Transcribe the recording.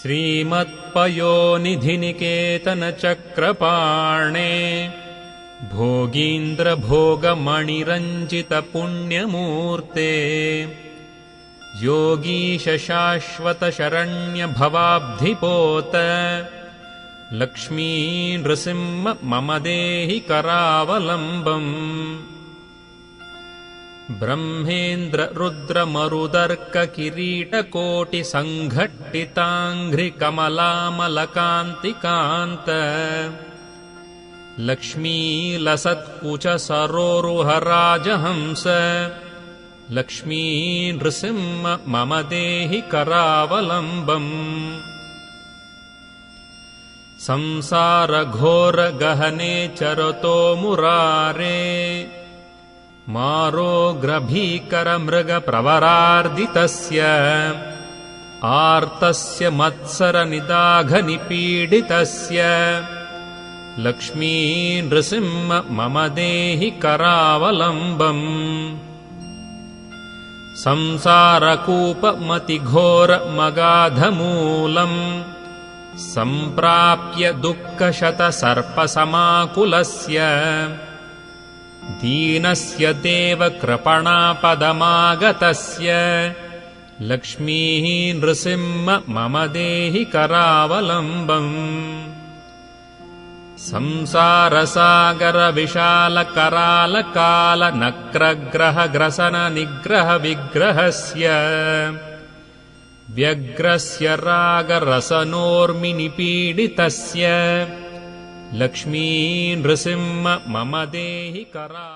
श्रीमत्पयोनिधिनिकेतनचक्रपाणे भोगीन्द्रभोगमणिरञ्जितपुण्यमूर्ते योगीशशाश्वतशरण्यभवाब्धिपोत लक्ष्मी नृसिंह मम देहि करावलम्बम्। ब्रह्मेन्द्र रुद्रमरुदर्क किरीटकोटिसङ्घट्टिताङ्घ्रिकमलामलकान्तिकान्त लक्ष्मीलसत्कुच सरोरुहराजहंस लक्ष्मी नृसिंह मम देहि करावलम्बम्। संसारघोरगहने चरतो मुरारे मारोग्रभीकरमृगप्रवरार्दितस्य आर्तस्य मत्सरनिदाघनिपीडितस्य लक्ष्मी नृसिंह मम देहि करावलम्बम्। संसारकूपमतिघोरमगाधमूलम् सम्प्राप्य दुःखशतसर्पसमाकुलस्य दीनस्य देवकृपणापदमागतस्य लक्ष्मीः नृसिंह मम देहि करावलम्बम्। संसारसागरविशालकरालकालनक्रग्रहग्रसननिग्रहविग्रहस्य व्यग्रस्य रागरसनोर्मिनिपीडितस्य लक्ष्मी नृसिंह मम देहि करा